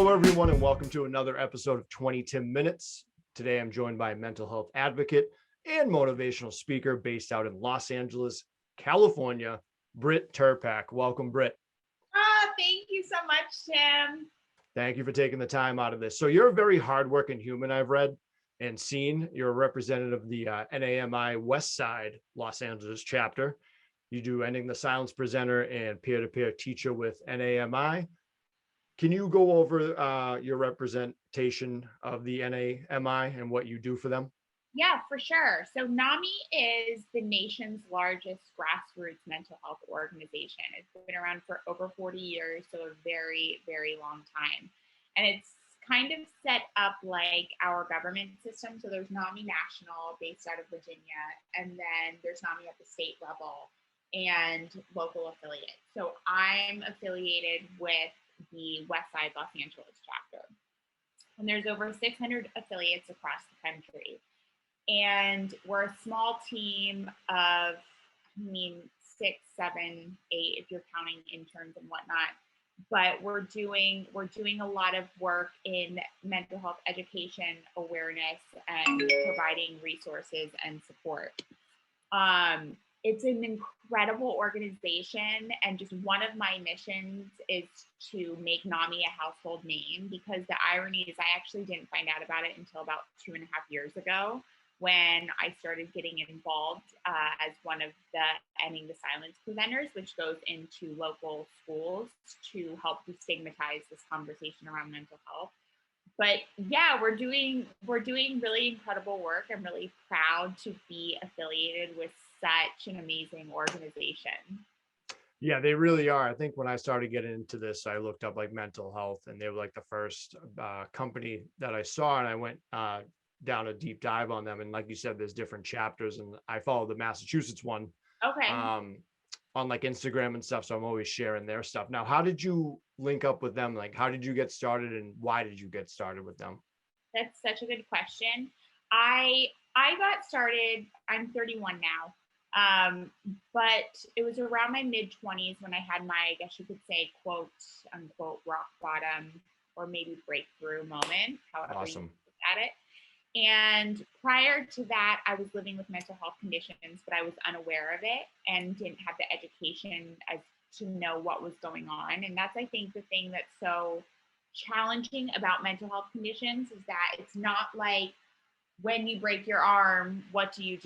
Hello, everyone, and welcome to another episode of 20 Minutes. Today, I'm joined by a mental health advocate and motivational speaker based out in Los Angeles, California, Britt Turpack. Welcome, Britt. Thank you so much, Tim. Thank you for taking the time out of this. So you're a very hardworking human, I've read and seen. You're a representative of the NAMI West Side Los Angeles chapter. You do Ending the Silence presenter and peer-to-peer teacher with NAMI. Can you go over your representation of the NAMI and what you do for them? Yeah, for sure. So NAMI is the nation's largest grassroots mental health organization. It's been around for over 40 years, so a very, very long time. And it's kind of set up like our government system. So there's NAMI National based out of Virginia, and then there's NAMI at the state level and local affiliates. So I'm affiliated with the West Side Los Angeles chapter. And there's over 600 affiliates across the country. And we're a small team of, 6, 7, 8, if you're counting interns and whatnot. But we're doing a lot of work in mental health education, awareness, and providing resources and support. It's an incredible organization, and just one of my missions is to make NAMI a household name, because the irony is I actually didn't find out about it until about 2.5 years ago, when I started getting involved as one of the Ending the Silence presenters, which goes into local schools to help destigmatize this conversation around mental health. But yeah, we're doing really incredible work. I'm really proud to be affiliated with such an amazing organization. Yeah, they really are. I think when I started getting into this, I looked up like mental health, and they were like the first company that I saw, and I went down a deep dive on them. And like you said, there's different chapters, and I follow the Massachusetts one. Okay. On like Instagram and stuff. So I'm always sharing their stuff. Now, how did you link up with them? Like, how did you get started, and why did you get started with them? That's such a good question. I got started, I'm 31 now. But it was around my mid-20s when I had my, I guess you could say, quote unquote, rock bottom or maybe breakthrough moment, however Awesome. you look at it. And prior to that, I was living with mental health conditions, but I was unaware of it and didn't have the education as to know what was going on. And that's, I think, the thing that's so challenging about mental health conditions, is that it's not like when you break your arm, what do? You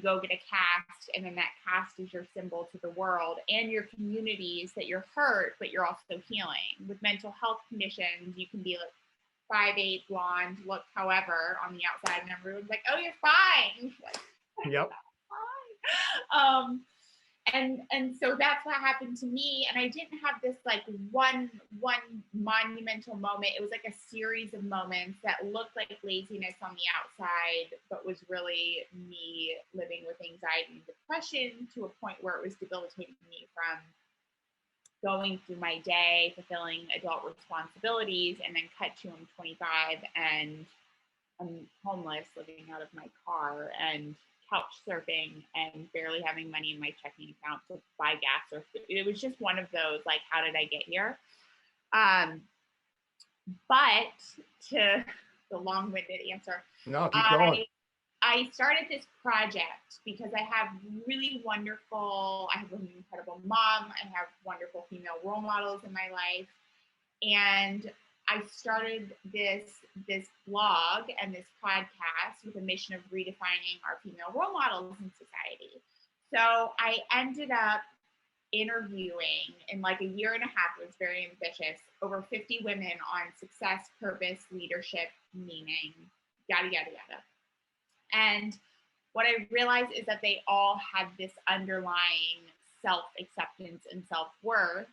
go get a cast, and then that cast is your symbol to the world and your communities that you're hurt, but you're also healing. With mental health conditions, you can be like 5'8", blonde, look however on the outside, and everyone's like, "Oh, you're fine." Like, yep. Fine. And so that's what happened to me. And I didn't have this like one monumental moment. It was like a series of moments that looked like laziness on the outside, but was really me living with anxiety and depression to a point where it was debilitating me from going through my day, fulfilling adult responsibilities, and then cut to I'm 25 and I'm homeless, living out of my car and couch surfing and barely having money in my checking account to buy gas or food. It was just one of those, like, how did I get here? But to the long-winded answer, no, keep going. I started this project because I have an incredible mom. I have wonderful female role models in my life. And I started this blog and this podcast with a mission of redefining our female role models in society. So I ended up interviewing in like a year and a half, it was very ambitious, over 50 women on success, purpose, leadership, meaning, yada, yada, yada. And what I realized is that they all had this underlying self-acceptance and self-worth.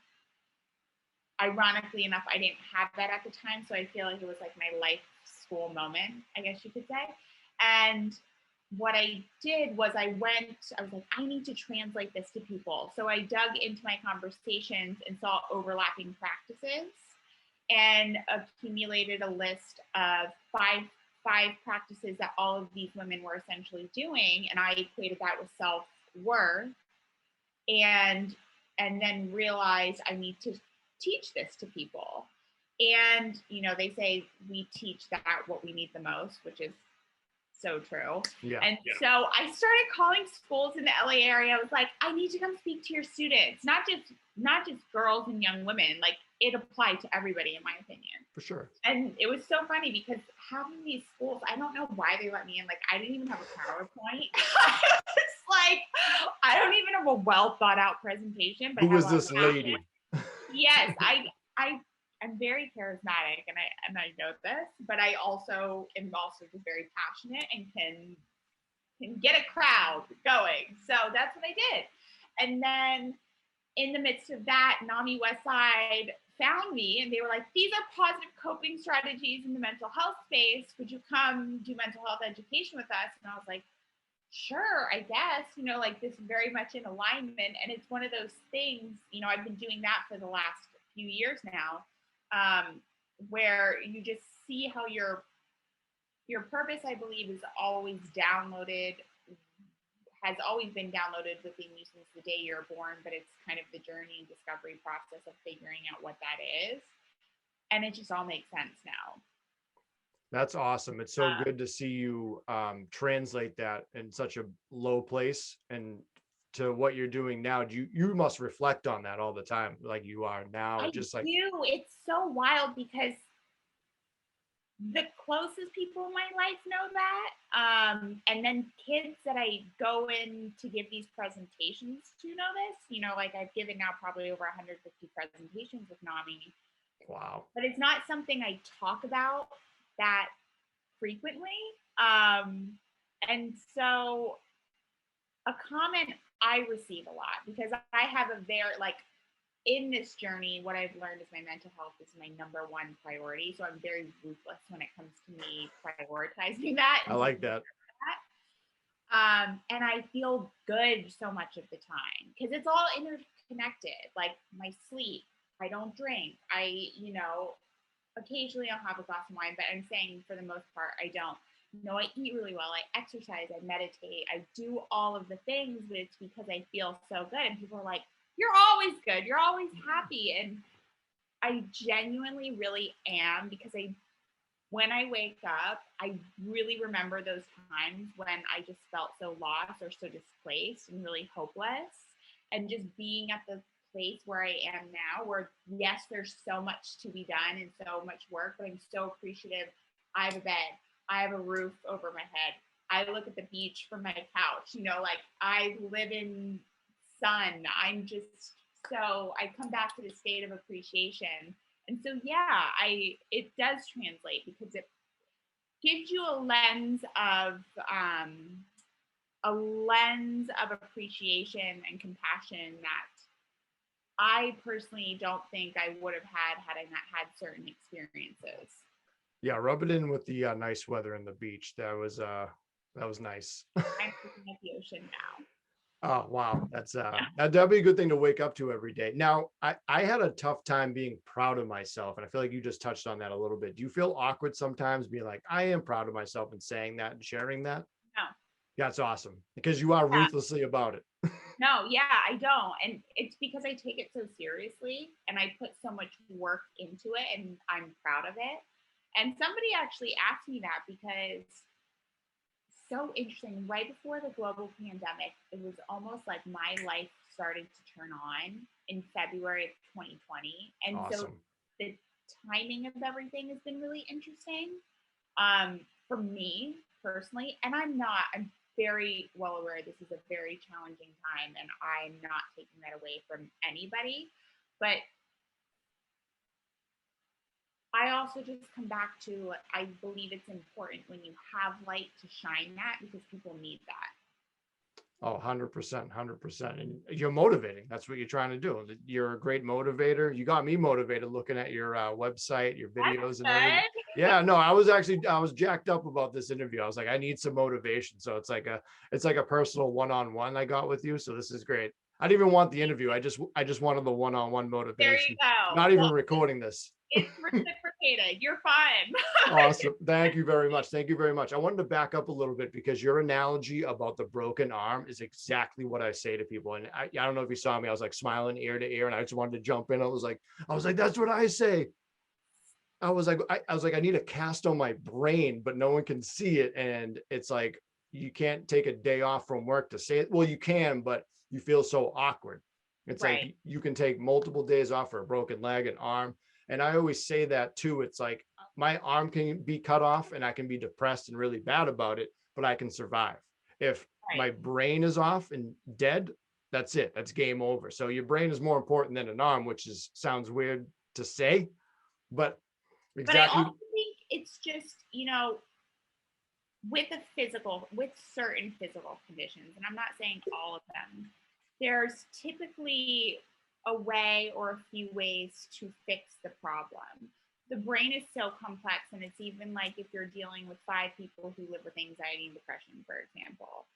Ironically enough, I didn't have that at the time, so I feel like it was like my life school moment, I guess you could say. And what I did was I was like, I need to translate this to people. So I dug into my conversations and saw overlapping practices and accumulated a list of five practices that all of these women were essentially doing. And I equated that with self-worth, and then realized I need to teach this to people. And, they say we teach that what we need the most, which is so true. Yeah. And so I started calling schools in the LA area. I was like, I need to come speak to your students, not just girls and young women. Like, it applied to everybody, in my opinion. For sure. And it was so funny because having these schools, I don't know why they let me in. Like, I didn't even have a PowerPoint. It's like, I don't even have a well thought out presentation. But who was this lady? Yes, I'm very charismatic, and I know this, but I also am just very passionate and can get a crowd going. So that's what I did. And then in the midst of that, NAMI Westside found me, and they were like, these are positive coping strategies in the mental health space. Would you come do mental health education with us? And I was like, sure, I guess, like, this is very much in alignment. And it's one of those things, I've been doing that for the last few years now, where you just see how your purpose, I believe, has always been downloaded within you since the day you're born, but it's kind of the journey and discovery process of figuring out what that is. And it just all makes sense now. That's awesome. It's so good to see you translate that in such a low place and to what you're doing now. You must reflect on that all the time, like you are now. I do. It's so wild because the closest people in my life know that. And then kids that I go in to give these presentations to know this. Like, I've given now probably over 150 presentations with NAMI. Wow. But it's not something I talk about that frequently. And so a comment I receive a lot, because I have in this journey, what I've learned is my mental health is my number one priority. So I'm very ruthless when it comes to me prioritizing that. I like that. And I feel good so much of the time because it's all interconnected. Like, my sleep, I don't drink. Occasionally I'll have a glass of wine, but I'm saying for the most part, I don't. I eat really well. I exercise, I meditate, I do all of the things, but it's because I feel so good. And people are like, you're always good. You're always happy. And I genuinely really am, because when I wake up, I really remember those times when I just felt so lost or so displaced and really hopeless. And just being at the place where I am now, where yes, there's so much to be done and so much work, but I'm so appreciative. I have a bed. I have a roof over my head. I look at the beach from my couch. I live in sun. I come back to the state of appreciation. And so, yeah, it does translate because it gives you a lens of appreciation and compassion that I personally don't think I would have had I not had certain experiences. Yeah, rub it in with the nice weather and the beach. That was nice. I'm looking at the ocean now. Oh, wow. That'd be a good thing to wake up to every day. Now, I had a tough time being proud of myself. And I feel like you just touched on that a little bit. Do you feel awkward sometimes being like, I am proud of myself and saying that and sharing that? No. That's awesome, because you are ruthlessly about it. No, yeah, I don't. And it's because I take it so seriously and I put so much work into it and I'm proud of it. And somebody actually asked me that because so interesting. Right before the global pandemic, it was almost like my life started to turn on in February of 2020. And awesome. So the timing of everything has been really interesting for me personally. And I'm very well aware this is a very challenging time and I'm not taking that away from anybody. But I also just come back to, I believe it's important when you have light to shine that because people need that. Oh, 100%, 100%. And you're motivating. That's what you're trying to do. You're a great motivator. You got me motivated looking at your website, your videos and everything. Yeah, no, I was jacked up about this interview. I was like, I need some motivation. So it's like a personal one-on-one I got with you. So this is great. I didn't even want the interview. I just wanted the one-on-one motivation. There you go. Not even recording this. It's reciprocated. You're fine. Awesome. Thank you very much. Thank you very much. I wanted to back up a little bit because your analogy about the broken arm is exactly what I say to people. And I don't know if you saw me, I was like smiling ear to ear and I just wanted to jump in. I was like, that's what I say. I need a cast on my brain, but no one can see it. And it's like, you can't take a day off from work to say it. Well, you can, but you feel so awkward. It's Right. like you can take multiple days off for a broken leg and arm. And I always say that too. It's like my arm can be cut off and I can be depressed and really bad about it, but I can survive. If Right. my brain is off and dead, that's it. That's game over. So your brain is more important than an arm, which sounds weird to say, but But I exactly. also think it's just, with certain physical conditions, and I'm not saying all of them, there's typically a way or a few ways to fix the problem. The brain is so complex, and it's even like if you're dealing with 5 people who live with anxiety and depression, for example,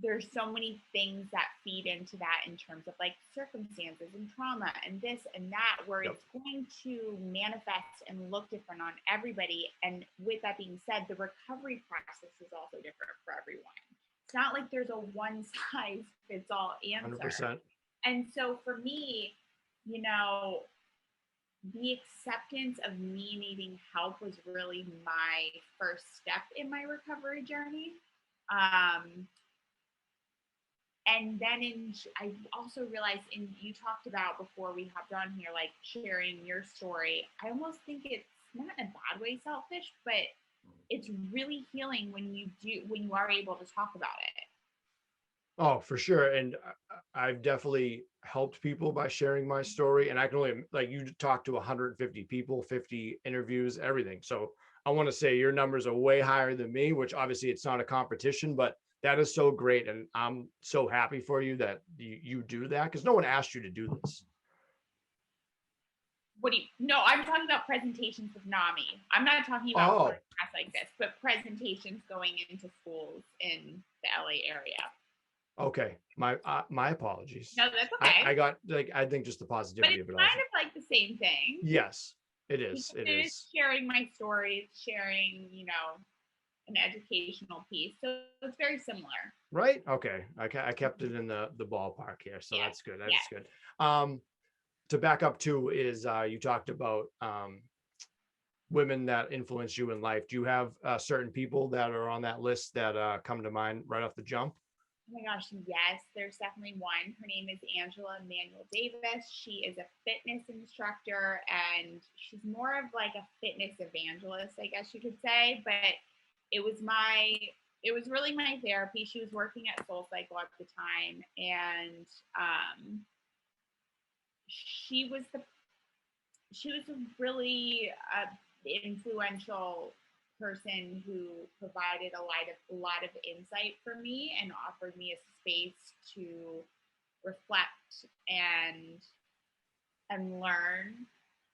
there's so many things that feed into that in terms of like circumstances and trauma and this and that, where Yep. it's going to manifest and look different on everybody. And with that being said, the recovery process is also different for everyone. It's not like there's a one size fits all answer. 100%. And so for me, the acceptance of me needing help was really my first step in my recovery journey. And then I also realized, you talked about before we hopped on here, like sharing your story. I almost think it's not in a bad way selfish, but it's really healing when you are able to talk about it. Oh, for sure. And I've definitely helped people by sharing my story. And I can only, like, you talk to 150 people, 50 interviews, everything. So I want to say your numbers are way higher than me, which obviously it's not a competition, but that is so great. And I'm so happy for you that you do that, because no one asked you to do this. What do you? No, I'm talking about presentations with NAMI. I'm not talking about Oh, podcasts like this, but presentations going into schools in the LA area. okay. My apologies. No, that's I okay. got, like, I think just the But positivity it's of it kind also. of like the same thing. Yes, it is. Because It it is is. sharing my stories, sharing, an educational piece. So it's very similar. Right. Okay. I kept it in the ballpark here. So Yeah. that's good. Yeah. That's good. To back up to is you talked about women that influence you in life. Do you have certain people that are on that list that come to mind right off the jump? Oh my gosh, yes, there's definitely one. Her name is Angela Manuel Davis. She is a fitness instructor, and she's more of like a fitness evangelist, I guess you could say. But it was my it was really my therapy. She was working at Soul Cycle at the time, and she was the she was a really influential person who provided a lot of insight for me and offered me a space to reflect and learn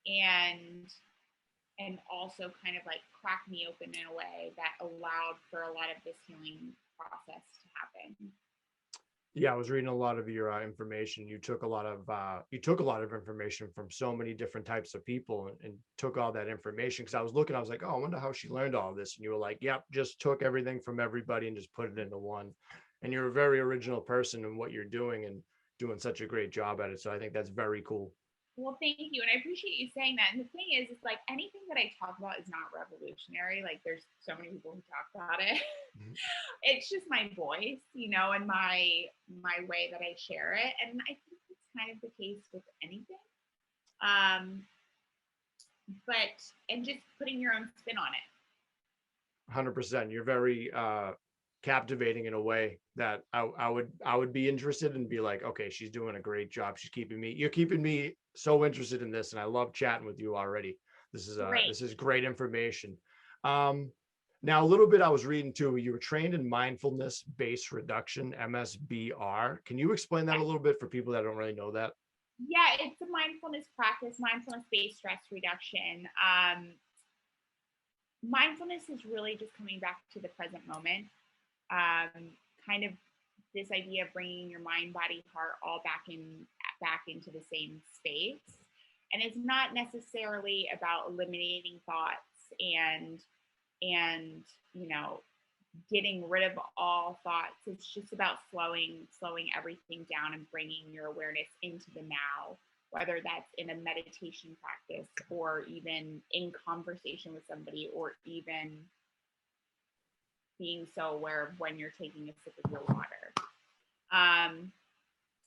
and also kind of like crack me open in a way that allowed for a lot of this healing process to happen. Yeah, I was reading a lot of your information. You took a lot of information from so many different types of people, and took all that information, because I was looking, I was like, oh, I wonder how she learned all this. And you were like, yep, just took everything from everybody and just put it into one. And you're a very original person in what you're doing, and doing such a great job at it. So I think that's very cool. Well, thank you. And I appreciate you saying that. And the thing is, it's like anything that I talk about is not revolutionary. Like there's so many people who talk about it. It's just my voice, and my way that I share it. And I think it's kind of the case with anything. Um, but and just putting your own spin on it. 100%. You're very captivating in a way that I would be interested and be like, okay, she's doing a great job. You're keeping me so interested in this, and I love chatting with you already. Great. This is great information. Um, Now, a little bit I was reading too. You were trained in mindfulness-based reduction, MSBR. Can you explain that a little bit for people that don't really know that? Yeah, it's a mindfulness practice, mindfulness-based stress reduction. Mindfulness is really just coming back to the present moment. Kind of this idea of bringing your mind, body, heart all back into the same space. And it's not necessarily about eliminating thoughts and getting rid of all thoughts. It's just about slowing everything down and bringing your awareness into the now. whether that's in a meditation practice or even in conversation with somebody, or even being so aware of when you're taking a sip of your water.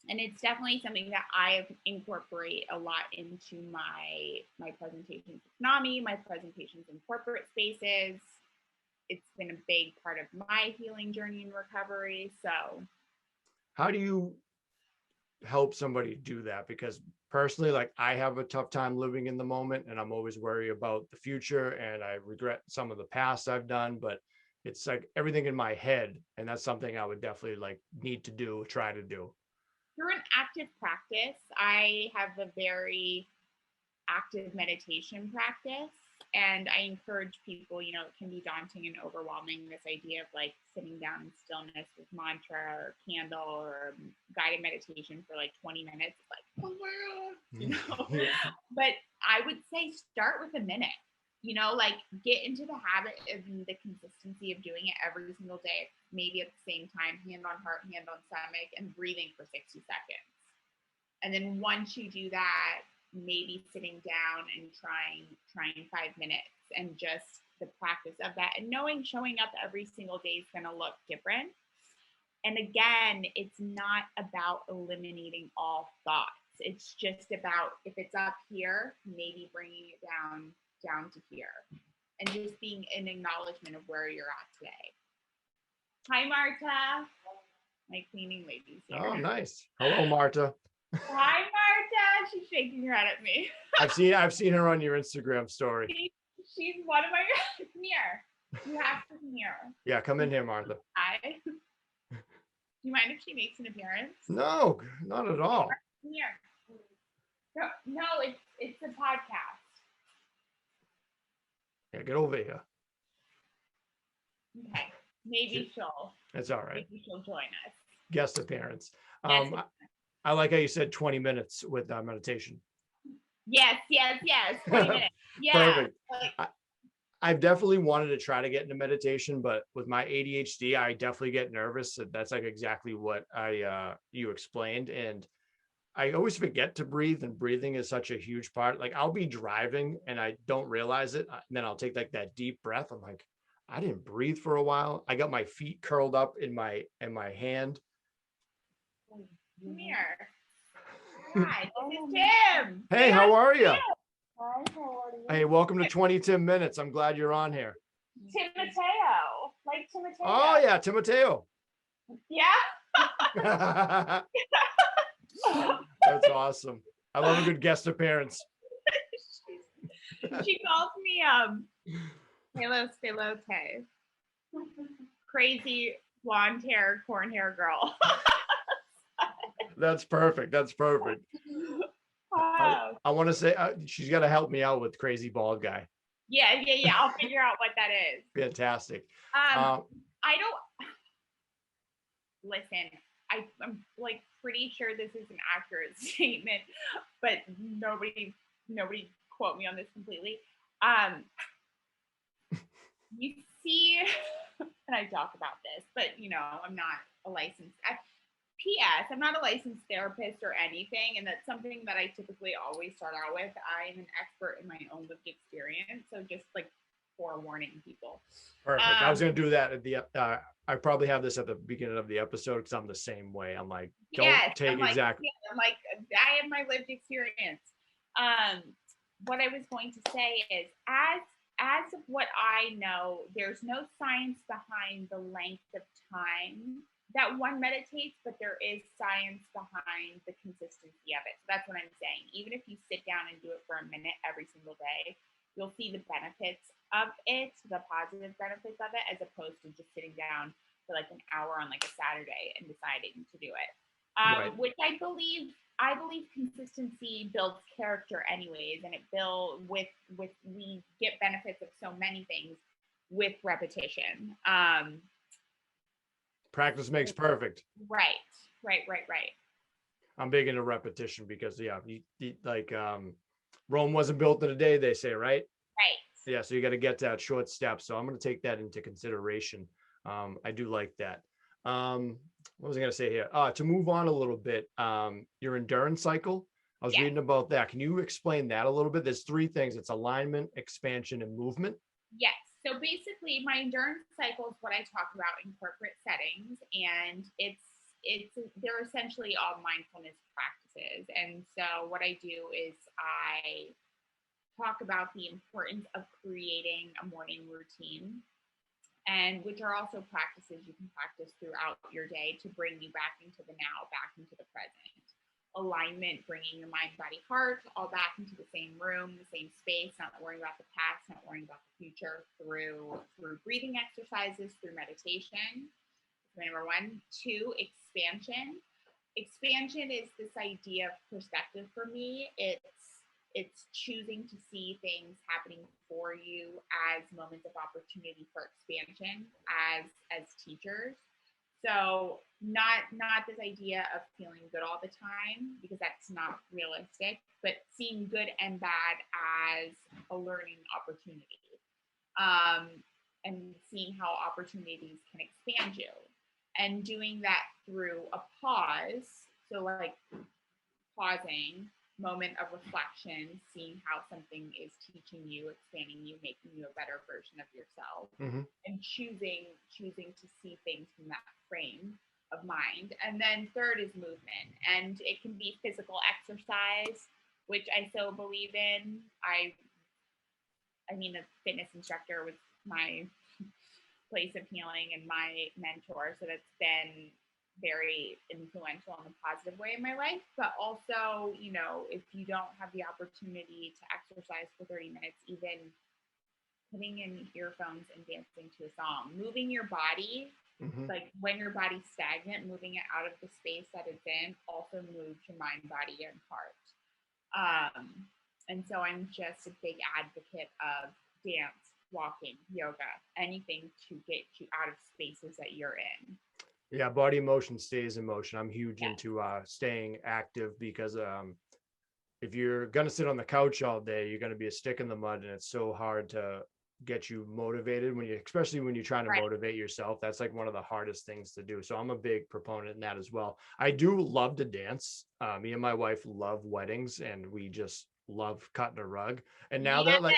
And it's definitely something that I incorporate a lot into my presentations with NAMI, my presentations in corporate spaces. It's been a big part of my healing journey and recovery. So how do you help somebody do that? Because personally, like, I have a tough time living in the moment, and I'm always worried about the future, and I regret some of the past I've done, but it's like everything in my head, and that's something I would definitely like need to do, try to do. through an active practice, I have a very active meditation practice. And I encourage people, it can be daunting and overwhelming, this idea of like sitting down in stillness with mantra or candle or guided meditation for like 20 minutes. It's like, oh my God, Yeah. But I would say start with a minute, like get into the habit of the consistency of doing it every single day, maybe at the same time, hand on heart, hand on stomach, and breathing for 60 seconds. And then once you do that, maybe sitting down and trying 5 minutes, and just the practice of that, and knowing showing up every single day is going to look different. And again, it's not about eliminating all thoughts. It's just about, if it's up here, maybe bringing it down to here, and just being an acknowledgement of where you're at today. Hi, Marta. My cleaning lady's here. Oh, nice. Hello, Marta. Hi, Marta. She's shaking her head at me. I've seen her on your Instagram story. She's one of my. Come here. You have to come here. Yeah, come in here, Martha. Hi. Do you mind if she makes an appearance? No, not at all. Come here. No, it's a podcast. Yeah, get over here. Okay. Maybe she'll. It's all right. Maybe she'll join us. Guest appearance. Yes. I like how you said 20 minutes with meditation. Yes. 20 minutes. Yeah. Perfect. I've definitely wanted to try to get into meditation, but with my ADHD, I definitely get nervous. That's like exactly what you explained. And I always forget to breathe, and breathing is such a huge part. Like, I'll be driving and I don't realize it. And then I'll take like that deep breath. I'm like, I didn't breathe for a while. I got my feet curled up in my hand. Come here. Hi, this is Tim. Hey, how are you? Hi, how are you? Hey, welcome to 20 Tim Minutes. I'm glad you're on here. Timoteo. Like Timoteo. Oh, yeah, Timoteo. Yeah. That's awesome. I love a good guest appearance. She calls me Halo Stelote. Crazy blonde hair, corn hair girl. That's perfect. Wow. I want to say she's got to help me out with crazy bald guy. Yeah. I'll figure out what that is. Fantastic. I don't listen. I'm like pretty sure this is an accurate statement, but nobody quote me on this completely. You see, and I talk about this, but I'm not a licensed. P.S. I'm not a licensed therapist or anything, and that's something that I typically always start out with. I am an expert in my own lived experience, so just like forewarning people. Perfect. I was going to do that at the. I probably have this at the beginning of the episode because I'm the same way. I'm like, don't take exactly. Yeah, I'm like, I have my lived experience. What I was going to say is, as of what I know, there's no science behind the length of time that one meditates, but there is science behind the consistency of it. So that's what I'm saying. Even if you sit down and do it for a minute every single day, you'll see the benefits of it, the positive benefits of it, as opposed to just sitting down for like an hour on like a Saturday and deciding to do it. Right. Which I believe consistency builds character anyways, and it builds with we get benefits of so many things with repetition. Practice makes perfect. Right. I'm big into repetition because Rome wasn't built in a day, they say, right? Right. Yeah, so you got to get that short step. So I'm going to take that into consideration. I do like that. What was I going to say here? To move on a little bit, your endurance cycle. I was Yes. reading about that. Can you explain that a little bit? There's three things. It's alignment, expansion, and movement. Yes. So basically, my endurance cycle is what I talk about in corporate settings, and they're essentially all mindfulness practices. And so what I do is I talk about the importance of creating a morning routine, and which are also practices you can practice throughout your day to bring you back into the now, back into the present. Alignment, bringing your mind, body, heart all back into the same room, the same space, not worrying about the past, not worrying about the future, through breathing exercises, through meditation. Number one. Two, expansion. Expansion is this idea of perspective for me. It's choosing to see things happening for you as moments of opportunity for expansion as teachers. So not this idea of feeling good all the time, because that's not realistic, but seeing good and bad as a learning opportunity, and seeing how opportunities can expand you, and doing that through a pause. So like pausing, moment of reflection, seeing how something is teaching you, expanding you, making you a better version of yourself, and choosing to see things from that frame of mind. And then third is movement, and it can be physical exercise, which I so believe in. I mean, a fitness instructor was my place of healing and my mentor, so that's been very influential in a positive way in my life. But also, you know, if you don't have the opportunity to exercise for 30 minutes, even putting in earphones and dancing to a song, moving your body, like when your body's stagnant, moving it out of the space that it's in also moves your mind, body, and heart. And so I'm just a big advocate of dance, walking, yoga, anything to get you out of spaces that you're in. Yeah, body motion stays in motion. I'm huge into staying active, because if you're gonna sit on the couch all day, you're gonna be a stick in the mud, and it's so hard to get you motivated especially when you're trying to motivate yourself. That's like one of the hardest things to do. So I'm a big proponent in that as well. I do love to dance. Me and my wife love weddings, and we just love cutting a rug. And now that, like,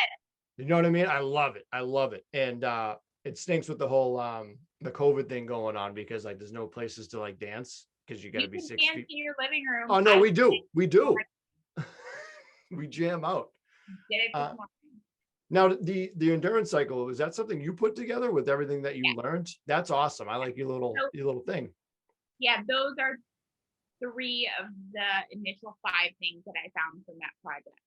you know what I mean? I love it. And it stinks with the whole the COVID thing going on, because like there's no places to like dance, because you got to be 6 feet in your living room. Oh no, we do we jam out. Did it this morning. Now the endurance cycle, is that something you put together with everything that you learned? That's awesome. I like your little thing. Yeah, those are 3 of the initial 5 things that I found from that project.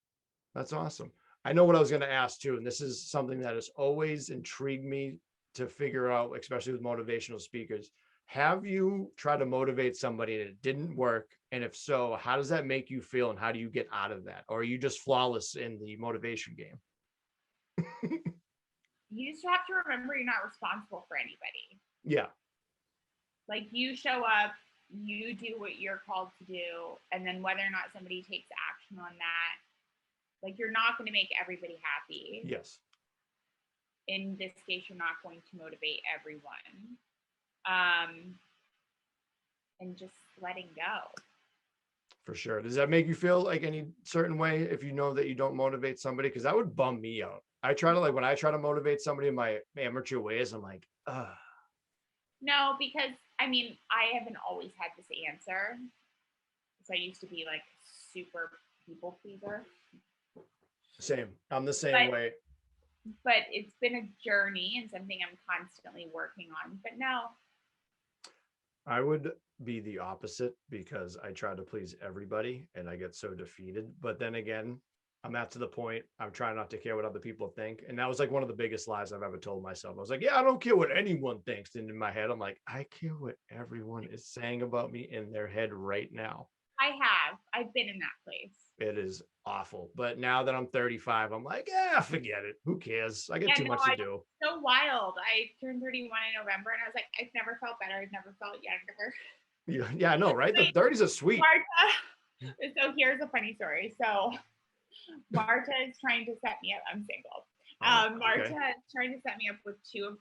That's awesome. I know what I was going to ask too, and this is something that has always intrigued me to figure out, especially with motivational speakers. Have you tried to motivate somebody and it didn't work? And if so, how does that make you feel, and how do you get out of that? Or are you just flawless in the motivation game? You just have to remember you're not responsible for anybody. Yeah. Like, you show up, you do what you're called to do, and then whether or not somebody takes action on that, like, you're not going to make everybody happy. Yes. In this case, you're not going to motivate everyone. And just letting go. For sure. Does that make you feel like any certain way if you know that you don't motivate somebody? Because that would bum me out. I try to, like, when I try to motivate somebody in my amateur ways, I'm like, ugh. No, because I mean, I haven't always had this answer. So I used to be like super people pleaser. Same. I'm the same way. But it's been a journey and something I'm constantly working on. But no. I would be the opposite, because I try to please everybody and I get so defeated. But then again, I'm at to the point, I'm trying not to care what other people think. And that was like one of the biggest lies I've ever told myself. I was like, yeah, I don't care what anyone thinks. And in my head, I'm like, I care what everyone is saying about me in their head right now. I've been in that place. It is awful. But now that I'm 35, I'm like, yeah, forget it. Who cares? I get too much to do. So wild. I turned 31 in November, and I was like, I've never felt better. I've never felt younger. Yeah, I know, right? The 30s are sweet. Marta. So here's a funny story. So Marta is trying to set me up. I'm single. Marta is trying to set me up with two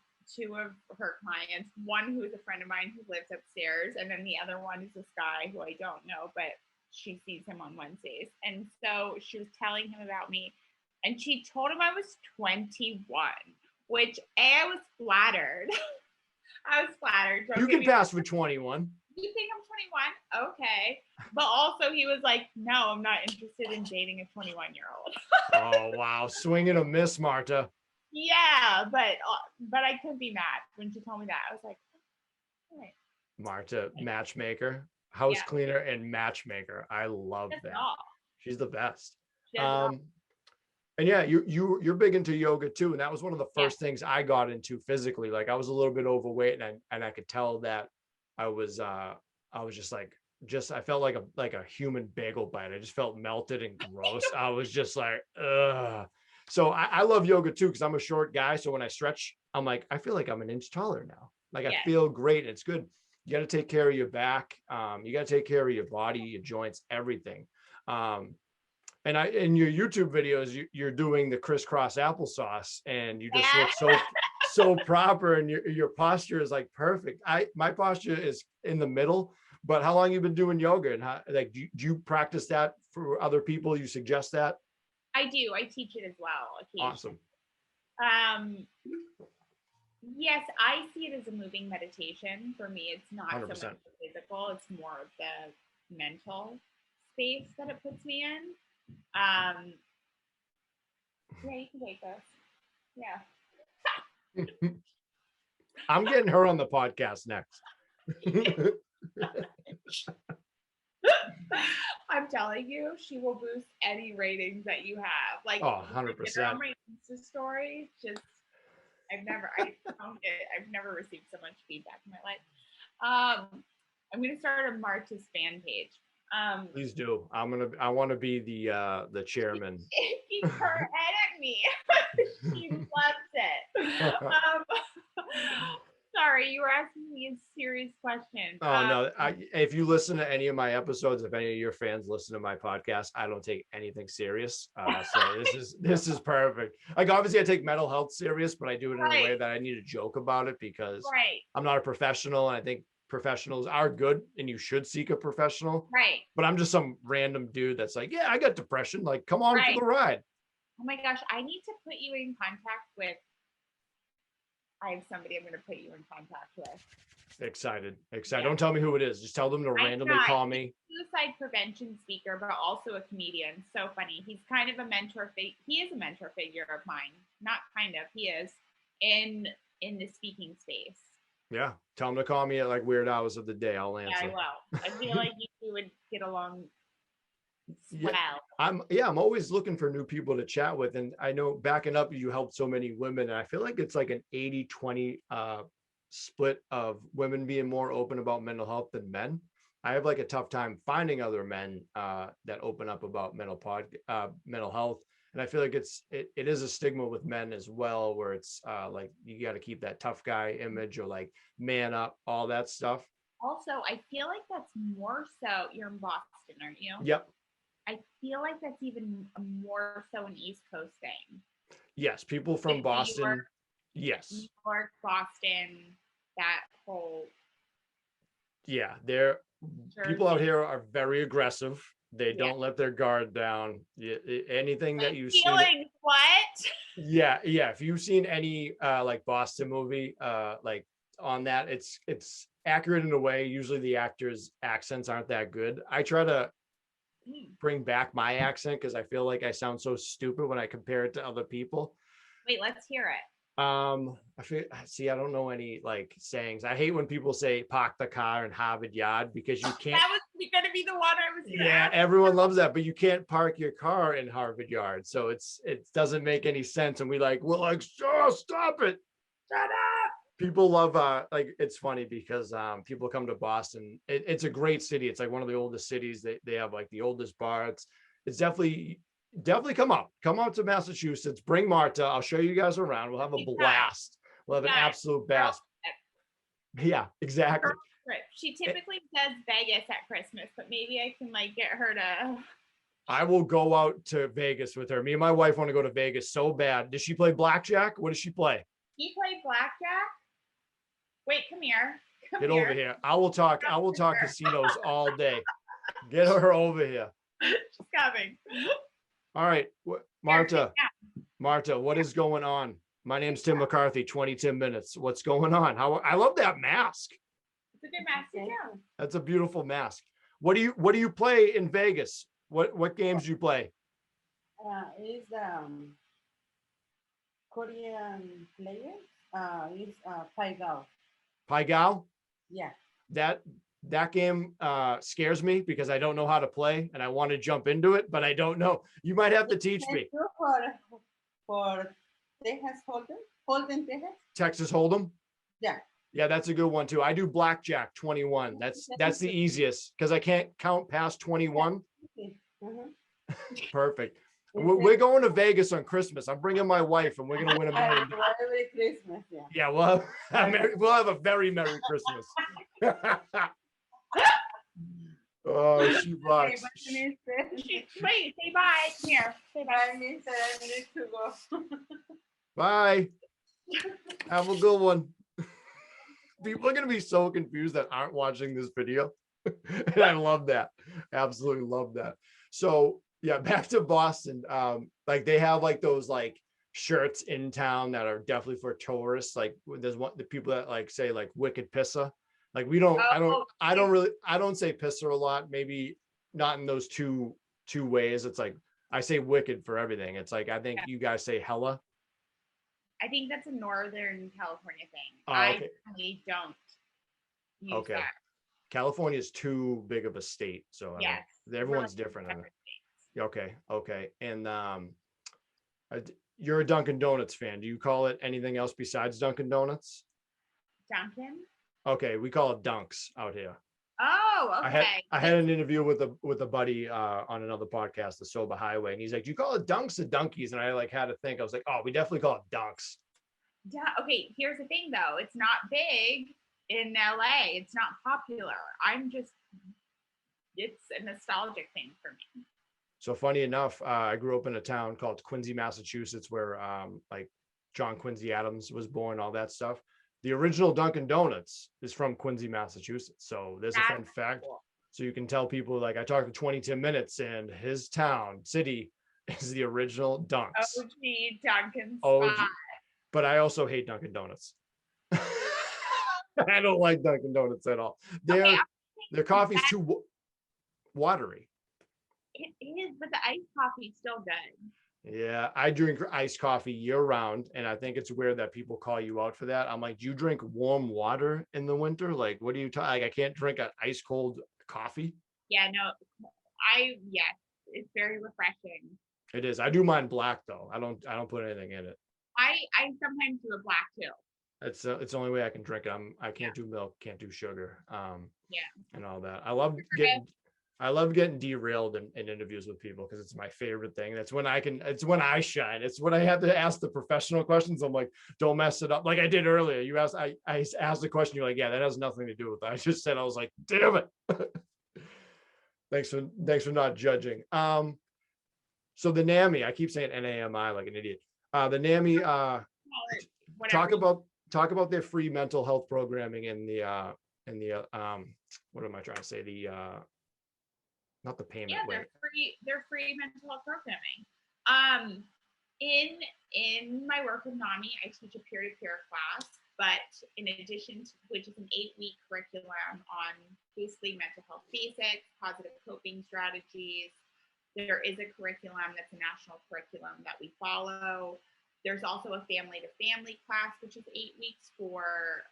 of her clients. One who is a friend of mine who lives upstairs, and then the other one is this guy who I don't know, but she sees him on Wednesdays. And so she was telling him about me, and she told him I was 21, which I was flattered. I was flattered. You can pass for 21. You think I'm 21? Okay. But also he was like, no, I'm not interested in dating a 21-year-old. Oh, wow. Swing and a miss, Marta. Yeah, but I couldn't be mad when she told me that. I was like, all right. Marta, matchmaker, house cleaner, and matchmaker. I love that. She's the best. And yeah, you're big into yoga too, and that was one of the first things I got into physically. Like I was a little bit overweight, and I could tell that I was I felt like a human bagel bite. I just felt melted and gross. I was just like, ugh. So I love yoga too because I'm a short guy. So when I stretch, I'm like, I feel like I'm an inch taller now. Like I feel great. It's good. You got to take care of your back. You got to take care of your body, your joints, everything. And in your YouTube videos, you're doing the crisscross applesauce, and you just look so proper, and your posture is like perfect. My posture is in the middle. But how long have you been doing yoga, and how, like, do you practice that for other people? You suggest that? I do. I teach it as well occasionally. Awesome. Yes, I see it as a moving meditation. For me, it's not 100%. so much the physical; it's more of the mental space that it puts me in. Yeah, you can take this. Yeah. I'm getting her on the podcast next. I'm telling you, she will boost any ratings that you have. Like, 100%. On my Insta story, just I've never received so much feedback in my life. I'm gonna start a Marta's fan page. Please do. I want to be the chairman. Keep her head at me. She loves it. Sorry, you were asking me a serious question. Oh no! If you listen to any of my episodes, if any of your fans listen to my podcast, I don't take anything serious. So this is perfect. Like obviously, I take mental health serious, but I do it in a way that I need to joke about it because I'm not a professional, and I think professionals are good, and you should seek a professional. Right. But I'm just some random dude that's like, yeah, I got depression. Like, come on for the ride. Oh my gosh, I need to put you in contact with. I have somebody I'm going to put you in contact with. Excited. Yeah. Don't tell me who it is. Just tell them to randomly call me. Suicide prevention speaker, but also a comedian. So funny. He's kind of a mentor. He is a mentor figure of mine. Not kind of. He is in the speaking space. Yeah. Tell him to call me at like weird hours of the day. I'll answer. Yeah, I will. I feel like you two would get along well. I'm always looking for new people to chat with. And I know backing up, you helped so many women. And I feel like it's like an 80-20 split of women being more open about mental health than men. I have like a tough time finding other men that open up about mental health. And I feel like it is a stigma with men as well, where it's like you got to keep that tough guy image or like man up, all that stuff. Also, I feel like that's more so. You're in Boston, aren't you? Yep. I feel like that's even more so an East Coast thing. Yes, people from Boston. New York, yes. New York, Boston, that whole. Yeah, people out here are very aggressive. They don't let their guard down. Anything that you see. What? Yeah. If you've seen any like Boston movie, like on that, it's accurate in a way. Usually the actors' accents aren't that good. I try to bring back my accent because I feel like I sound so stupid when I compare it to other people. Wait, let's hear it. I don't know any like sayings. I hate when people say park the car in Harvard Yard because you can't. That was going to be the one I was going to ask. Everyone loves that, but you can't park your car in Harvard Yard. So it doesn't make any sense. And we're like, stop it. Shut up. People love like it's funny because people come to Boston. It's a great city. It's like one of the oldest cities. They have like the oldest bar. It's definitely come out to Massachusetts. Bring Marta. I'll show you guys around. We'll have a blast. We'll have an absolute blast. Yeah, exactly. She typically does Vegas at Christmas, but maybe I can like get her to. I will go out to Vegas with her. Me and my wife want to go to Vegas so bad. Does she play blackjack? What does she play? He played blackjack. Wait, come here. Get over here. I will talk casinos all day. Get her over here. She's coming. All right, Marta. Marta, what is going on? My name's Tim McCarthy. 20 Tim minutes. What's going on? I love that mask. It's a good mask to do. That's a beautiful mask. What do you play in Vegas? What games do you play? Is Korean player. Is Pai Gao. Pai Gao? Yeah. That game scares me because I don't know how to play and I want to jump into it, but I don't know. You might have to teach me. For Texas Hold'em Texas. Texas Hold'em? Yeah. Yeah, that's a good one too. I do blackjack 21. That's the easiest because I can't count past 21. Perfect. We're going to Vegas on Christmas. I'm bringing my wife and we're going to win $1 million. Merry Christmas. Yeah. Yeah, we'll have a very Merry Christmas. Oh, she rocks. Wait, say bye. Here, say bye. I need to go. Bye. Have a good one. People are going to be so confused that aren't watching this video. And I love that. Absolutely love that. So yeah, back to Boston. Like they have like those like shirts in town that are definitely for tourists. Like there's the people that like say like wicked pisser. Like we don't, I don't say pisser a lot. Maybe not in those two ways. It's like I say wicked for everything. It's like I think you guys say hella. I think that's a Northern California thing. Oh, okay. I really don't use that. California is too big of a state, so yes, everyone's different. Okay. And you're a Dunkin' Donuts fan. Do you call it anything else besides Dunkin' Donuts? Dunkin'? Okay, we call it Dunks out here. Oh, okay. I had an interview with a buddy on another podcast, the Sober Highway, and he's like, "Do you call it Dunks or Dunkies?" And I like had to think. I was like, "Oh, we definitely call it Dunks." Yeah. Okay. Here's the thing, though. It's not big in LA. It's not popular. It's a nostalgic thing for me. So funny enough, I grew up in a town called Quincy, Massachusetts, where like John Quincy Adams was born, all that stuff. The original Dunkin' Donuts is from Quincy, Massachusetts. So there's a fun fact. Cool. So you can tell people like I talked to 22 minutes and his city is the original Dunks. OG Dunkin' OG. But I also hate Dunkin' Donuts. I don't like Dunkin' Donuts at all. Their coffee's too watery. It is, but the iced coffee is still good. Yeah, I drink iced coffee year round, and I think it's weird that people call you out for that. I'm like, do you drink warm water in the winter? Like, what are you talking? Like, I can't drink an ice cold coffee. Yeah, no, yes, it's very refreshing. It is. I do mine black though. I don't put anything in it. I sometimes do a black too. It's the only way I can drink it. I can't do milk, can't do sugar, and all that. I love getting derailed in interviews with people because it's my favorite thing. It's when I shine. It's when I have to ask the professional questions. I'm like, don't mess it up. Like I did earlier. You asked, I asked the question. You're like, yeah, that has nothing to do with it. I just said, I was like, damn it. Thanks for not judging. So the NAMI, I keep saying NAMI like an idiot. The NAMI, talk about their free mental health programming in the what am I trying to say? Not the payment. Yeah, they're free mental health programming. In my work with NAMI, I teach a peer-to-peer class, but in addition to which is an 8-week curriculum on basically mental health basics, positive coping strategies. There is a curriculum that's a national curriculum that we follow. There's also a family-to-family class, which is 8 weeks for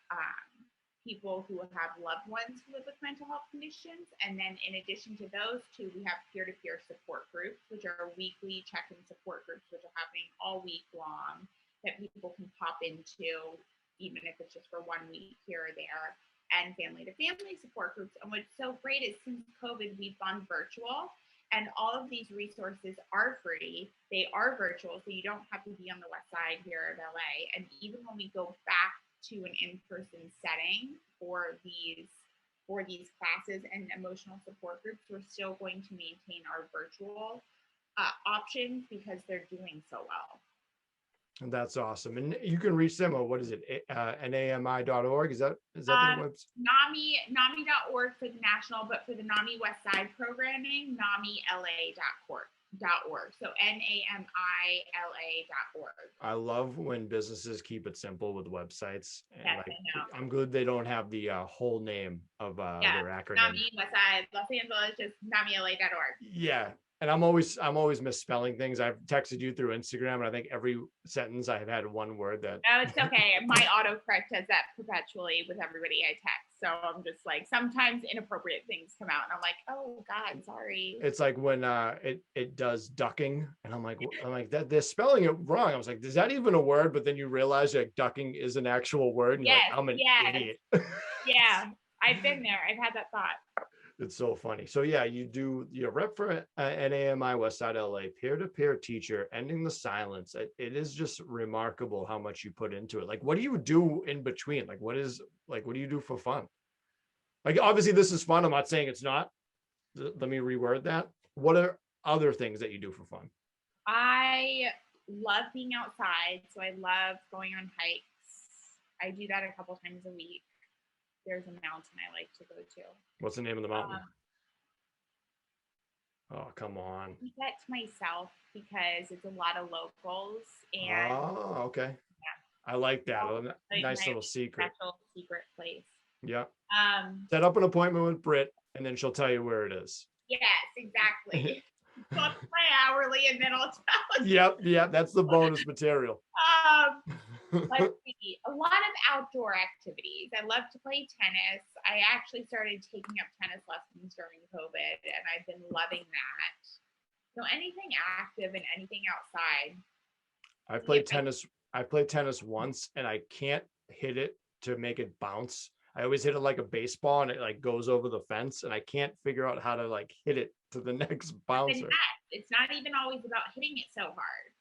people who have loved ones who live with mental health conditions. And then in addition to those two, we have peer-to-peer support groups, which are weekly check-in support groups, which are happening all week long that people can pop into, even if it's just for 1 week here or there, and family-to-family support groups. And what's so great is since COVID, we've gone virtual, and all of these resources are free. They are virtual, so you don't have to be on the west side here of LA. And even when we go back to an in-person setting for these classes and emotional support groups, we're still going to maintain our virtual options because they're doing so well. That's awesome. And you can reach them at, what is it? NAMI.org. Is that the website? NAMI.org for the national, but for the NAMI West Side programming, NAMILA.org. So NAMILA.org. I love when businesses keep it simple with websites. And yes, like, I know. I'm good they don't have the whole name of their acronym. NAMI West Side, Los Angeles, just NAMILA.org. Yeah. And I'm always misspelling things. I've texted you through Instagram, and I think every sentence I have had one word that. Oh, it's okay. My autocorrect does that perpetually with everybody I text. So I'm just like, sometimes inappropriate things come out, and I'm like, oh God, sorry. It's like when it does ducking, and I'm like that they're spelling it wrong. I was like, is that even a word? But then you realize like ducking is an actual word. And yes, you're like, I'm an idiot. Yeah, I've been there. I've had that thought. It's so funny. So yeah, you're rep for NAMI Westside LA, peer-to-peer teacher, ending the silence. It is just remarkable how much you put into it. Like, what do you do in between? Like, what do you do for fun? Like, obviously this is fun. I'm not saying it's not. Let me reword that. What are other things that you do for fun? I love being outside. So I love going on hikes. I do that a couple times a week. There's a mountain I like to go to. What's the name of the mountain? Oh, come on. I keep that to myself because it's a lot of locals. And oh, okay. Yeah. I like that. So, nice little secret. Special secret place. Yeah. Set up an appointment with Britt, and then she'll tell you where it is. Yes, exactly. Book my hourly, and then I'll tell you. Yep. That's the bonus material. Let's see. A lot of outdoor activities. I love to play tennis. I actually started taking up tennis lessons during COVID, and I've been loving that. So anything active and anything outside. I played tennis once, and I can't hit it to make it bounce. I always hit it like a baseball, and it like goes over the fence, and I can't figure out how to like hit it to the next bouncer. It's not even always about hitting it so hard.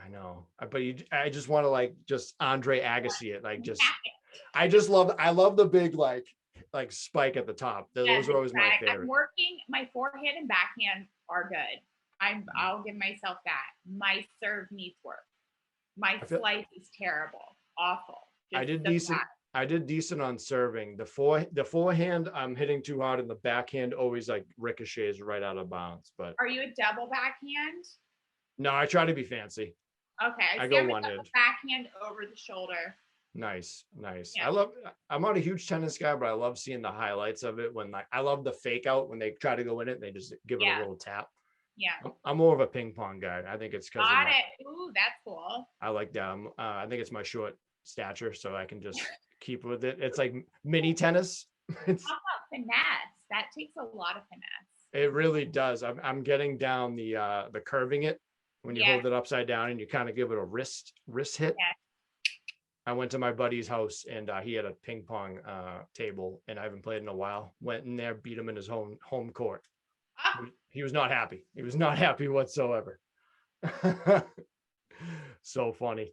I know, but I just want to like just Andre Agassi it, like just. I love the big like spike at the top. Those are always my favorite. I'm working. My forehand and backhand are good. I'll give myself that. My serve needs work. My slice is terrible, awful. I did decent on serving. The forehand I'm hitting too hard, and the backhand always like ricochets right out of bounds. But are you a double backhand? No, I try to be fancy. Okay, I go one-handed. Backhand over the shoulder. Nice. Yeah. I'm not a huge tennis guy, but I love seeing the highlights of it when I love the fake out when they try to go in it and they just give it a little tap. Yeah. I'm more of a ping pong guy. I think it's because Ooh, that's cool. I like that. I think it's my short stature, so I can just keep with it. It's like mini tennis. How about finesse? That takes a lot of finesse. It really does. I'm getting down the curving it when you hold it upside down and you kind of give it a wrist hit. Yeah. I went to my buddy's house, and he had a ping pong table, and I haven't played in a while. Went in there, beat him in his home court. Oh. He was not happy. He was not happy whatsoever. So funny.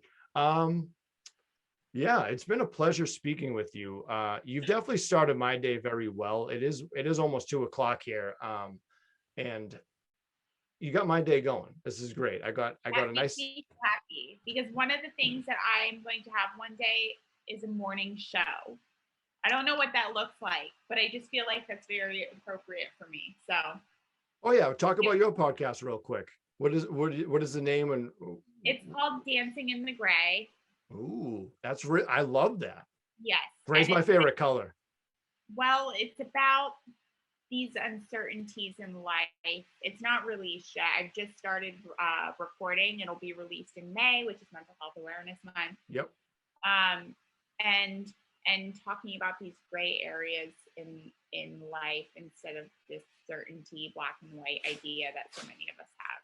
Yeah, it's been a pleasure speaking with you. You've definitely started my day very well. It is almost 2:00 here, and you got my day going. This is great. I got a nice. Makes me happy because one of the things that I'm going to have one day is a morning show. I don't know what that looks like, but I just feel like that's very appropriate for me. So. Oh yeah, talk about your podcast real quick. What is the name? And it's called Dancing in the Gray. Ooh, that's I love that. Yes. Gray's my favorite color. Well, it's about these uncertainties in life. It's not released yet. I've just started recording. It'll be released in May, which is Mental Health Awareness Month. Yep. And talking about these gray areas in life instead of this certainty, black and white idea that so many of us have.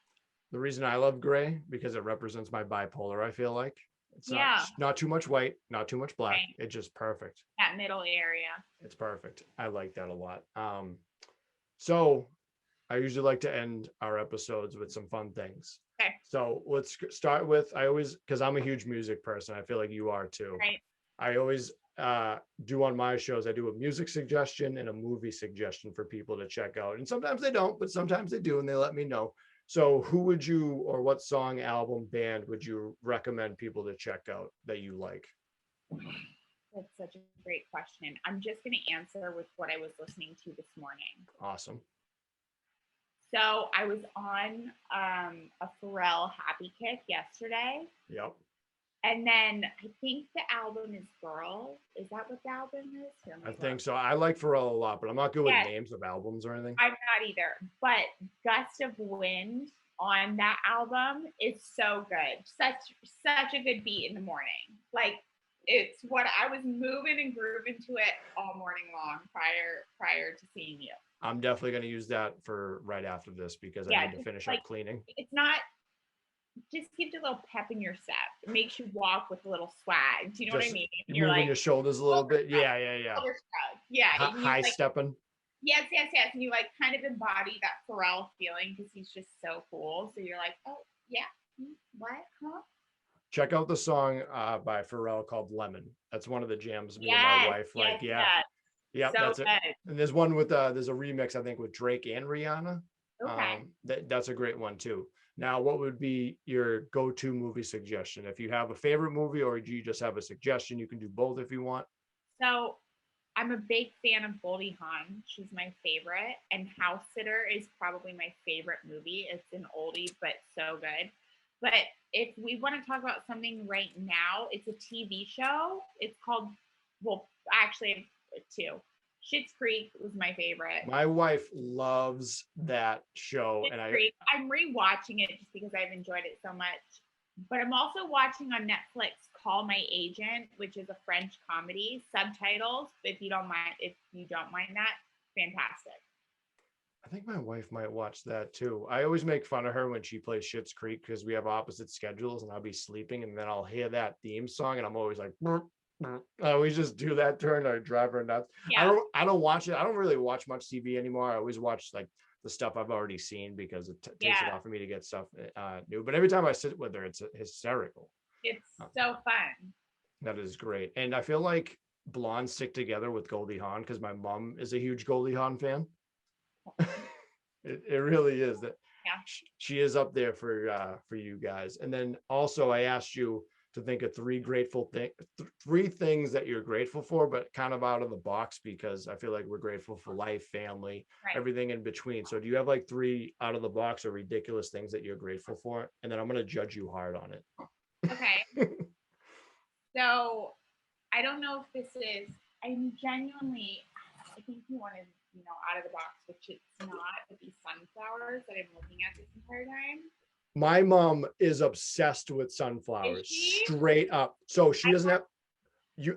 The reason I love gray because it represents my bipolar. I feel like it's not too much white, not too much black. Right. It's just perfect. That middle area. It's perfect. I like that a lot. So I usually like to end our episodes with some fun things. Okay. So let's start with, because I'm a huge music person. I feel like you are too. Right. I always do on my shows, I do a music suggestion and a movie suggestion for people to check out. And sometimes they don't, but sometimes they do. And they let me know. So who would you, or what song, album, band would you recommend people to check out that you like? That's such a great question. I'm just going to answer with what I was listening to this morning. Awesome. So I was on a Pharrell Happy Kick yesterday. Yep. And then I think the album is Girl. Is that what the album is? I think so. I like Pharrell a lot, but I'm not good with names of albums or anything. I'm not either. But Gust of Wind on that album is so good. Such a good beat in the morning. Like, it's what I was moving and grooving to it all morning long prior to seeing you. I'm definitely going to use that for right after this because I need to finish up cleaning. It's not, just gives you a little pep in your step. It makes you walk with a little swag. Do you know what I mean? You're moving your shoulders a little bit. Yeah. Yeah. High stepping. Yes. And you like kind of embody that Pharrell feeling because he's just so cool. So you're like, oh yeah, what? Huh? Check out the song by Pharrell called Lemon. That's one of the jams me and my wife like. Yeah, so that's it. And there's one with there's a remix I think with Drake and Rihanna. Okay. That's a great one too. Now, what would be your go-to movie suggestion? If you have a favorite movie or do you just have a suggestion, you can do both if you want. So I'm a big fan of Goldie Hawn. She's my favorite. And House Sitter is probably my favorite movie. It's an oldie, but so good. But if we want to talk about something right now, it's a TV show. It's called, well, actually two. Schitt's Creek was my favorite. My wife loves that show. I'm rewatching it just because I've enjoyed it so much. But I'm also watching on Netflix Call My Agent, which is a French comedy, subtitles. If you don't mind that, fantastic. I think my wife might watch that too. I always make fun of her when she plays Schitt's Creek because we have opposite schedules and I'll be sleeping and then I'll hear that theme song and I'm always like, I always just do that turn. I drive her nuts. Yeah. I don't watch it. I don't really watch much TV anymore. I always watch like the stuff I've already seen because it takes it off for me to get stuff new. But every time I sit with her, it's hysterical. It's so fun. That is great. And I feel like blondes stick together with Goldie Hawn because my mom is a huge Goldie Hawn fan. It really is. That she is up there for you guys. And then also I asked you to think of three things that you're grateful for, but kind of out of the box because I feel like we're grateful for life, family, everything in between. So do you have like three out of the box or ridiculous things that you're grateful for? And then I'm going to judge you hard on it. Okay. So I don't know if this is, I think you wanted, out of the box, which it's not, but these sunflowers that I'm looking at this entire time. My mom is obsessed with sunflowers, straight up. So she doesn't have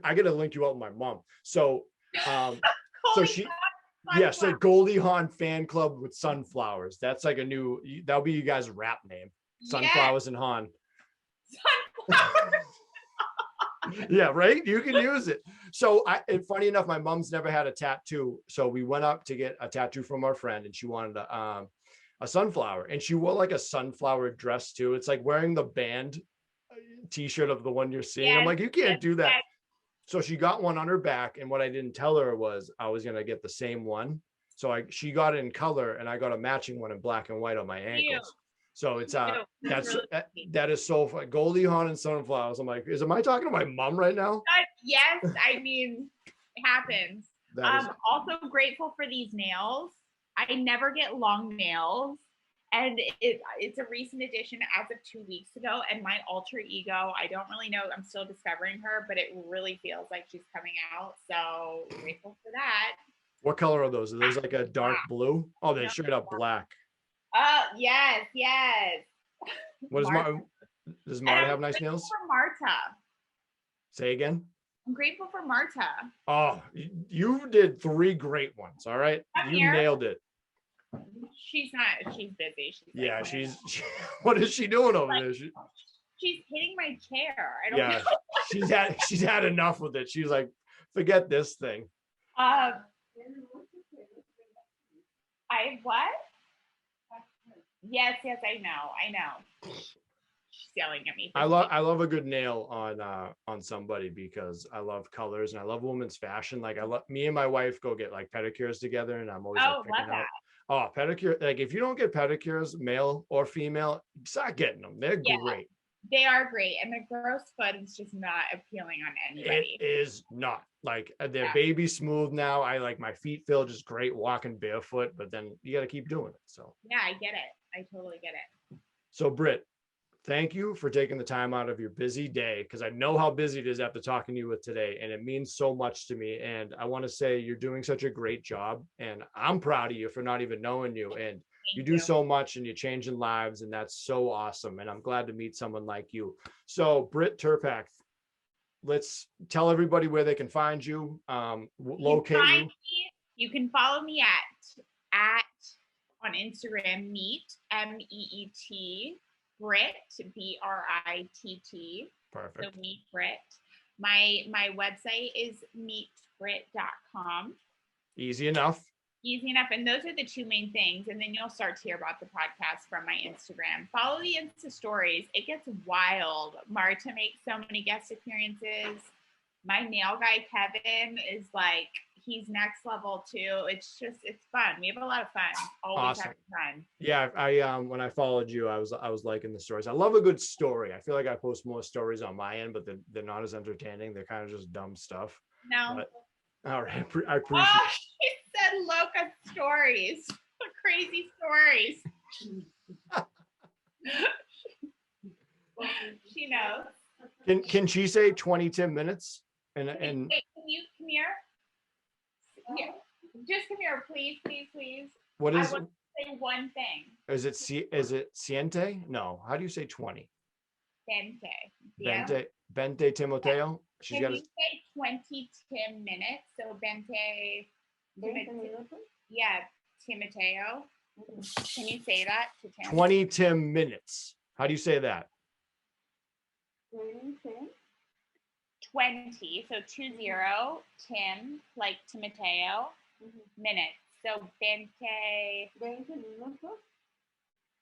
I got to link you up with my mom. So, so Goldie Hawn fan club with sunflowers. That's like that'll be you guys' rap name. Sunflowers and Hawn. Sunflowers. Yeah, right. You can use it. So funny enough, my mom's never had a tattoo. So we went up to get a tattoo from our friend and she wanted a sunflower and she wore like a sunflower dress too. It's like wearing the band t-shirt of the one you're seeing. I'm like, you can't do that. So she got one on her back. And what I didn't tell her was I was going to get the same one. So she got it in color and I got a matching one in black and white on my ankles. So it's that is so fun. Goldie Hawn and sunflowers. I'm like, am I talking to my mom right now? Yes, I mean, it happens. Also grateful for these nails. I never get long nails, and it's a recent addition as of 2 weeks ago. And my alter ego, I don't really know. I'm still discovering her, but it really feels like she's coming out. So grateful for that. What color are those? Are those like a dark blue? Oh, they're straight up black. Oh, yes. What is Marta? Does Marta have nice nails? For Marta. Say again. I'm grateful for Marta. Oh, you did three great ones. All right. You nailed it. She's busy. What is she doing over there? She's hitting my chair. I don't know. she's had enough with it. She's like, forget this thing. I what? Yes, I know. She's yelling at me. I love a good nail on somebody because I love colors and I love women's fashion. Like me and my wife go get like pedicures together and I'm always like, love that. Oh, pedicure. Like if you don't get pedicures, male or female, start getting them. They're great. They are great. And the gross foot is just not appealing on anybody. It is not. Like they're baby smooth now. I like my feet feel just great walking barefoot, but then you got to keep doing it. So yeah, I get it. I totally get it. So Britt, thank you for taking the time out of your busy day, because I know how busy it is after talking to you with today, and it means so much to me. And I want to say you're doing such a great job, and I'm proud of you for not even knowing you. And you do so much, and you're changing lives, and that's so awesome. And I'm glad to meet someone like you. So Britt Turpack, let's tell everybody where they can find you, locate you. You can follow me at on Instagram, meet Britt, Britt. Perfect. So meet Britt. My website is meetbritt.com. Easy enough. And those are the two main things. And then you'll start to hear about the podcast from my Instagram. Follow the Insta stories. It gets wild. Marta makes so many guest appearances. My nail guy, Kevin, is like, he's next level too. It's fun. We have a lot of fun. Always having fun. Yeah, I when I followed you, I was liking the stories. I love a good story. I feel like I post more stories on my end, but they're not as entertaining. They're kind of just dumb stuff. No. But, all right, I appreciate it. She said loca stories. Crazy stories. She knows. Can she say 10 minutes? And wait, can you come here? Yeah. Just come here, please. What is? I want to say one thing. Is it siente? No. How do you say 20? Bente Timoteo. She's got to say 20 Tim minutes. So Bente. Yeah, Timoteo. Can you say that to Tim? 20 Tim minutes. How do you say that? 20. So 20 Tim, like Timoteo, minutes. So 20 minutos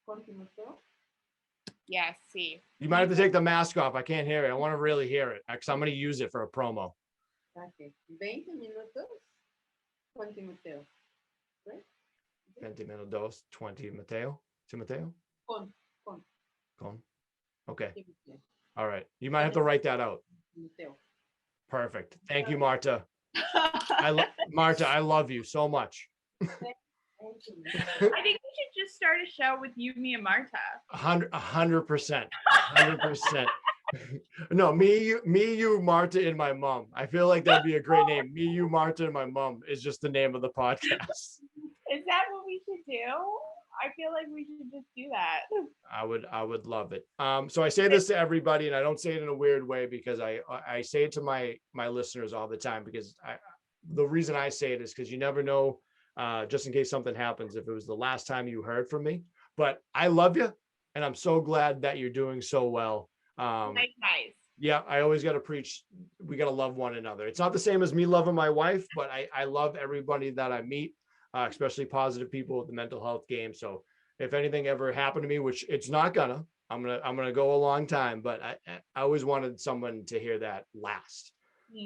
con Timoteo. Yes, see. You might have to take the mask off. I can't hear it. I want to really hear it, because I'm going to use it for a promo. Okay. 20 minutos con Timoteo. Right? 20 minutos, 20 Mateo. Timoteo? Con. Okay. Timoteo. All right. You might have to write that out. Timoteo. Perfect. Thank you, Marta. Marta, I love you so much. I think we should just start a show with you, me, and Marta. 100%. 100%. No, me, you, Marta, and my mom. I feel like that'd be a great name. Me, you, Marta, and my mom is just the name of the podcast. Is that what we should do? I feel like we should just do that. I would love it. So I say this to everybody, and I don't say it in a weird way, because I say it to my listeners all the time, because the reason I say it is because you never know, just in case something happens, if it was the last time you heard from me. But I love you, and I'm so glad that you're doing so well. Nice. Yeah, I always got to preach. We got to love one another. It's not the same as me loving my wife, but I love everybody that I meet, especially positive people with the mental health game. So if anything ever happened to me, which it's not gonna, I'm gonna go a long time, but I always wanted someone to hear that last.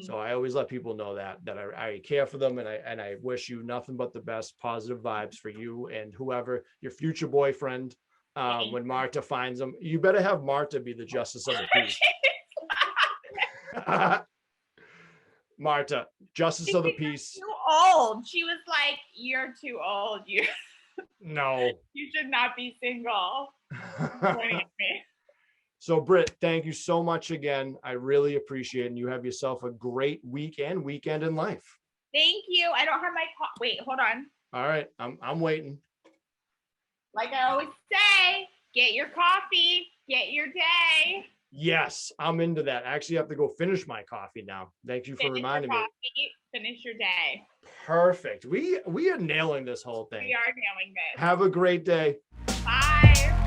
So I always let people know that I care for them, and I wish you nothing but the best, positive vibes for you and whoever your future boyfriend. When Marta finds them, you better have Marta be the justice of the peace. Marta, justice of the peace. Too old. She was like, "You're too old. No. You should not be single." So Britt, thank you so much again. I really appreciate it. And you have yourself a great weekend in life. Thank you. I don't have my wait, hold on. All right. I'm waiting. Like I always say, get your coffee, get your day. Yes, I'm into that. I actually have to go finish my coffee now. Thank you for reminding me. Finish your day. Perfect. We are nailing this whole thing. We are nailing this. Have a great day. Bye.